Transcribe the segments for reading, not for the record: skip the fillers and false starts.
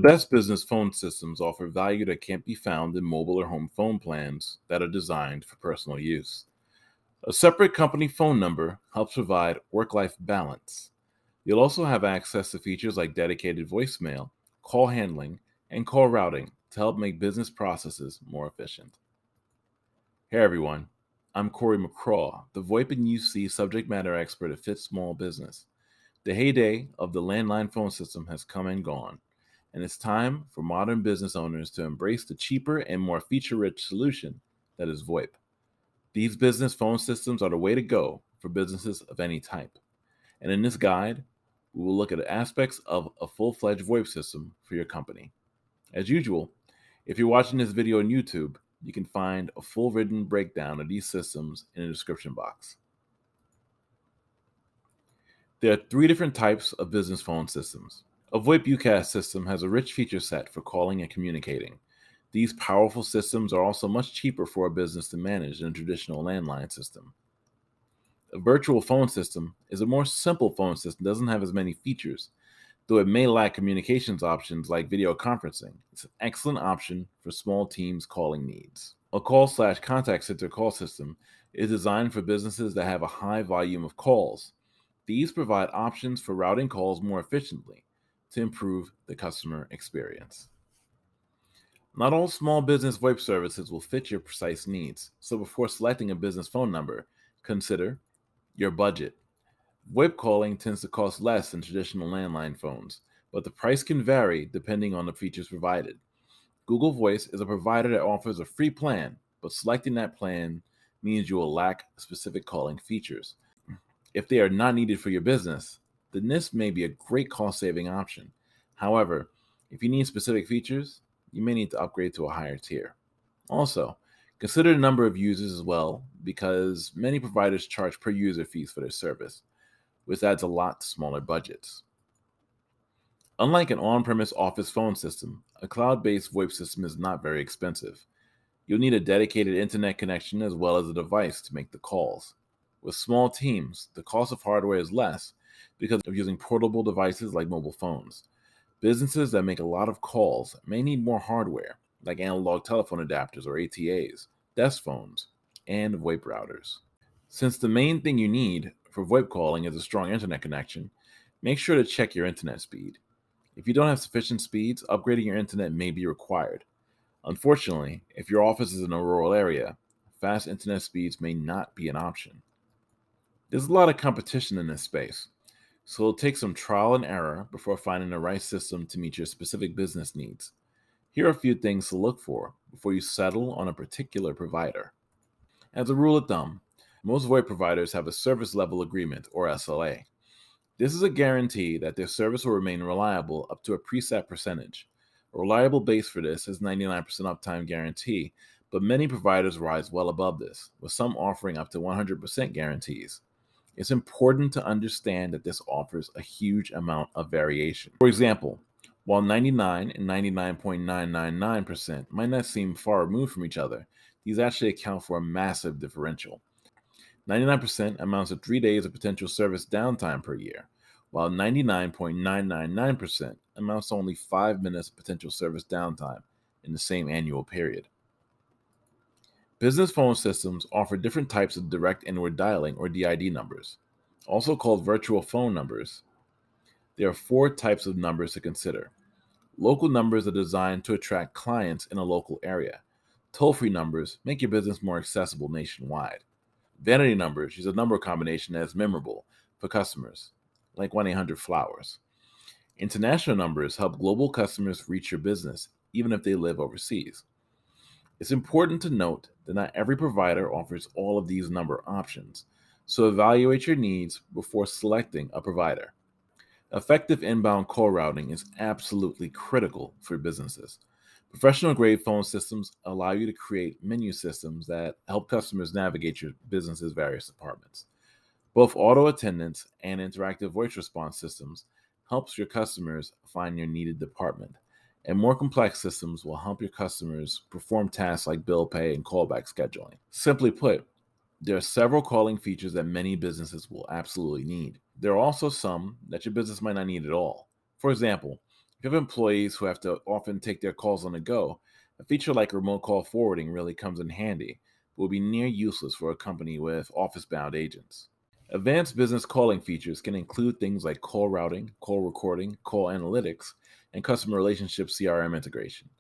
best business phone systems offer value that can't be found in mobile or home phone plans that are designed for personal use. A separate company phone number helps provide work life balance. You'll also have access to features like dedicated voicemail, call handling, and call routing to help make business processes more efficient. Hey everyone, I'm Corey McCraw, the VoIP and UC subject matter expert at Fit Small Business. The heyday of the landline phone system has come and gone, and it's time for modern business owners to embrace the cheaper and more feature rich solution that is VoIP. These business phone systems are the way to go for businesses of any type. And in this guide, we will look at aspects of a full fledged VoIP system for your company. As usual, if you're watching this video on YouTube, you can find a full written breakdown of these systems in the description box. There are three different types of business phone systems. A VoIP UCaaS system has a rich feature set for calling and communicating. These powerful systems are also much cheaper for a business to manage than a traditional landline system. A virtual phone system is a more simple phone system, doesn't have as many features. Though it may lack communications options like video conferencing, it's an excellent option for small teams calling needs. A call/contact center call system is designed for businesses that have a high volume of calls. These provide options for routing calls more efficiently to improve the customer experience. Not all small business VoIP services will fit your precise needs, so before selecting a business phone number, consider your budget. VoIP calling tends to cost less than traditional landline phones, but the price can vary depending on the features provided. Google Voice is a provider that offers a free plan, but selecting that plan means you will lack specific calling features. If they are not needed for your business, then this may be a great cost-saving option. However, if you need specific features, you may need to upgrade to a higher tier. Also, consider the number of users as well, because many providers charge per user fees for their service, which adds a lot to smaller budgets. Unlike an on-premise office phone system, a cloud-based VoIP system is not very expensive. You'll need a dedicated internet connection as well as a device to make the calls. With small teams, the cost of hardware is less because of using portable devices like mobile phones. Businesses that make a lot of calls may need more hardware, like analog telephone adapters or ATAs, desk phones, and VoIP routers. Since the main thing you need for VoIP calling is a strong internet connection, make sure to check your internet speed. If you don't have sufficient speeds, upgrading your internet may be required. Unfortunately, if your office is in a rural area, fast internet speeds may not be an option. There's a lot of competition in this space, so it'll take some trial and error before finding the right system to meet your specific business needs. Here are a few things to look for before you settle on a particular provider. As a rule of thumb, most VoIP providers have a service level agreement, or SLA. This is a guarantee that their service will remain reliable up to a preset percentage. A reliable base for this is 99% uptime guarantee, but many providers rise well above this, with some offering up to 100% guarantees. It's important to understand that this offers a huge amount of variation. For example, while 99 and 99.999% might not seem far removed from each other, these actually account for a massive differential. 99% amounts to 3 days of potential service downtime per year, while 99.999% amounts to only 5 minutes of potential service downtime in the same annual period. Business phone systems offer different types of direct inward dialing, or DID numbers, also called virtual phone numbers. There are 4 types of numbers to consider. Local numbers are designed to attract clients in a local area. Toll-free numbers make your business more accessible nationwide. Vanity numbers use a number combination that is memorable for customers, like 1-800-Flowers. International numbers help global customers reach your business, even if they live overseas. It's important to note that not every provider offers all of these number options, so evaluate your needs before selecting a provider. Effective inbound call routing is absolutely critical for businesses. Professional-grade phone systems allow you to create menu systems that help customers navigate your business's various departments. Both auto attendance and interactive voice response systems helps your customers find your needed department, and more complex systems will help your customers perform tasks like bill pay and callback scheduling. Simply put, there are several calling features that many businesses will absolutely need. There are also some that your business might not need at all. For example, If you have employees who have to often take their calls on the go, a feature like remote call forwarding really comes in handy, but will be near useless for a company with office bound agents. Advanced business calling features can include things like call routing, call recording, call analytics, and customer relationship CRM integration.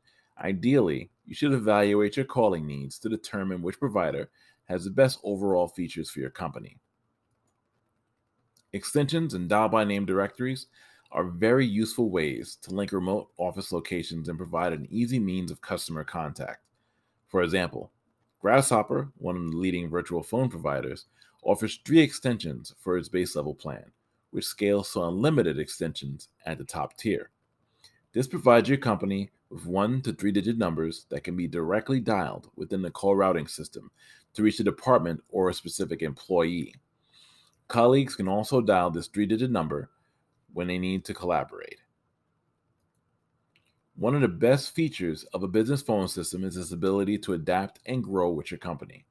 Ideally, you should evaluate your calling needs to determine which provider has the best overall features for your company. Extensions and dial by name directories are very useful ways to link remote office locations and provide an easy means of customer contact. For example, Grasshopper, one of the leading virtual phone providers, offers 3 extensions for its base level plan, which scales to unlimited extensions at the top tier. This provides your company with 1 to 3 digit numbers that can be directly dialed within the call routing system to reach a department or a specific employee. Colleagues can also dial this 3 digit number when they need to collaborate. One of the best features of a business phone system is its ability to adapt and grow with your company.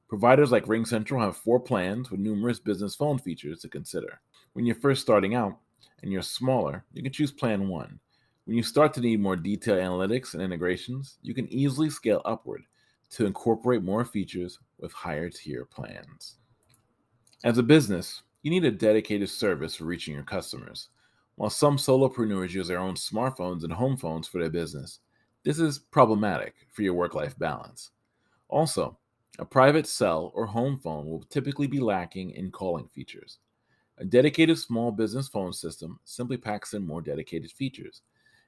Providers like RingCentral have 4 plans with numerous business phone features to consider. When you're first starting out and you're smaller, you can choose Plan 1. When you start to need more detailed analytics and integrations, you can easily scale upward to incorporate more features with higher tier plans. As a business, you need a dedicated service for reaching your customers. While some solopreneurs use their own smartphones and home phones for their business, this is problematic for your work life balance. Also, a private cell or home phone will typically be lacking in calling features. A dedicated small business phone system simply packs in more dedicated features,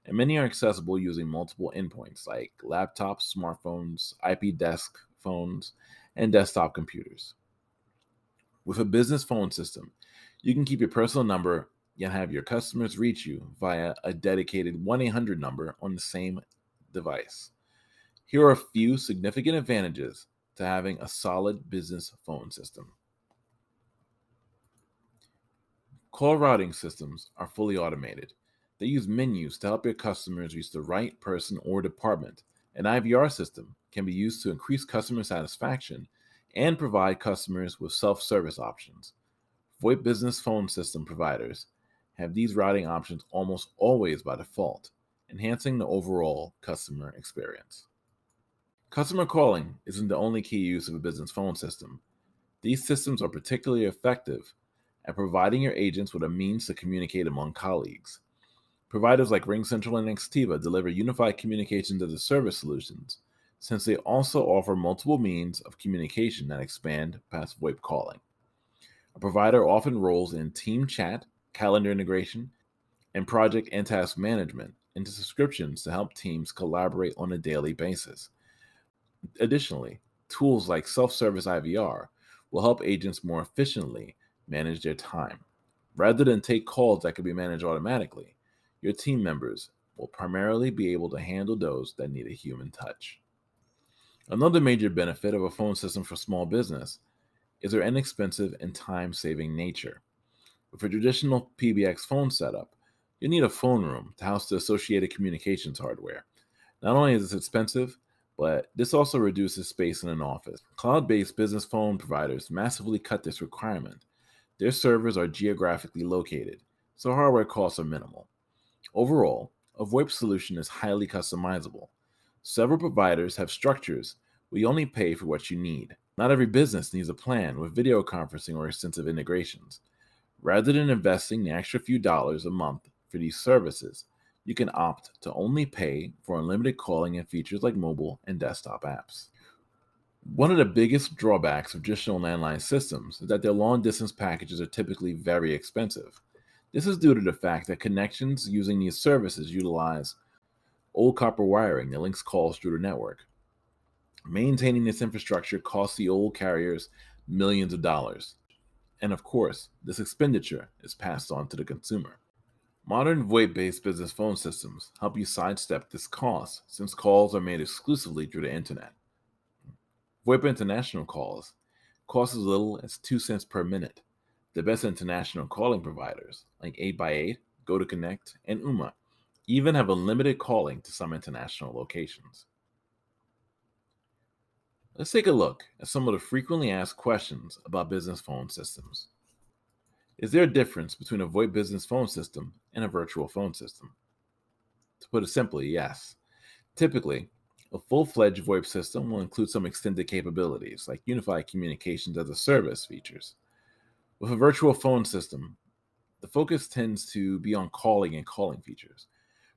and many are accessible using multiple endpoints like laptops, smartphones, IP desk phones, and desktop computers. With a business phone system, you can keep your personal number and have your customers reach you via a dedicated 1 800 number on the same device. Here are a few significant advantages to having a solid business phone system. Call routing systems are fully automated. They use menus to help your customers reach the right person or department. An IVR system can be used to increase customer satisfaction and provide customers with self service options. VoIP business phone system providers have these routing options almost always by default, enhancing the overall customer experience. Customer calling isn't the only key use of a business phone system. These systems are particularly effective at providing your agents with a means to communicate among colleagues. Providers like RingCentral and Nextiva deliver unified communications as a service solutions, since they also offer multiple means of communication that expand past VoIP calling. A provider often rolls in team chat, calendar integration, and project and task management into subscriptions to help teams collaborate on a daily basis. Additionally, tools like self service IVR will help agents more efficiently manage their time. Rather than take calls that can be managed automatically, your team members will primarily be able to handle those that need a human touch. Another major benefit of a phone system for small business is their inexpensive and time saving nature. With a traditional PBX phone setup, you need a phone room to house the associated communications hardware. Not only is this expensive, but this also reduces space in an office. Cloud based business phone providers massively cut this requirement. Their servers are geographically located, so hardware costs are minimal. Overall, a VoIP solution is highly customizable. Several providers have structures where you only pay for what you need. Not every business needs a plan with video conferencing or extensive integrations. Rather than investing the extra few dollars a month for these services, you can opt to only pay for unlimited calling and features like mobile and desktop apps. One of the biggest drawbacks of traditional landline systems is that their long distance packages are typically very expensive. This is due to the fact that connections using these services utilize old copper wiring that links calls through the network. Maintaining this infrastructure costs the old carriers millions of dollars. And of course, this expenditure is passed on to the consumer. Modern VoIP based business phone systems help you sidestep this cost since calls are made exclusively through the internet. VoIP international calls cost as little as 2 cents per minute. The best international calling providers, like 8x8, GoToConnect, and Uma, even have unlimited calling to some international locations. Let's take a look at some of the frequently asked questions about business phone systems. Is there a difference between a VoIP business phone system and a virtual phone system? To put it simply, yes. Typically, a full-fledged VoIP system will include some extended capabilities, like unified communications as a service features. With a virtual phone system, the focus tends to be on calling and calling features.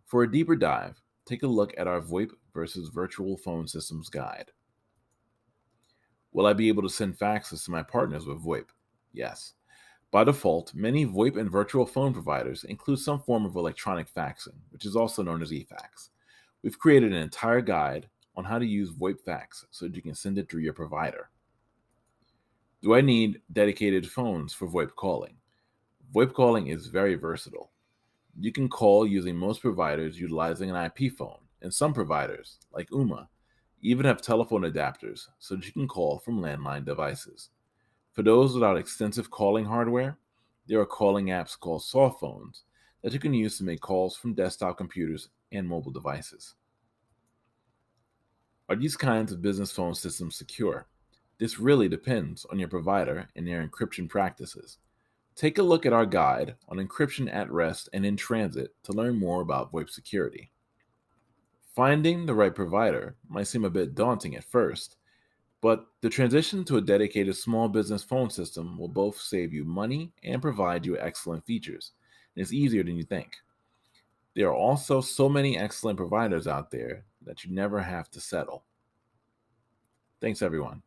For a deeper dive, take a look at our VoIP versus virtual phone systems guide. Will I be able to send faxes to my partners with VoIP? Yes. By default, many VoIP and virtual phone providers include some form of electronic faxing, which is also known as eFax. We've created an entire guide on how to use VoIP fax so that you can send it through your provider. Do I need dedicated phones for VoIP calling? VoIP calling is very versatile. You can call using most providers utilizing an IP phone, and some providers, like Ooma, even have telephone adapters so that you can call from landline devices. For those without extensive calling hardware, there are calling apps called soft phones that you can use to make calls from desktop computers and mobile devices. Are these kinds of business phone systems secure? This really depends on your provider and their encryption practices. Take a look at our guide on encryption at rest and in transit to learn more about VoIP security. Finding the right provider might seem a bit daunting at first, but the transition to a dedicated small business phone system will both save you money and provide you excellent features. And it's easier than you think. There are also so many excellent providers out there that you never have to settle. Thanks, everyone.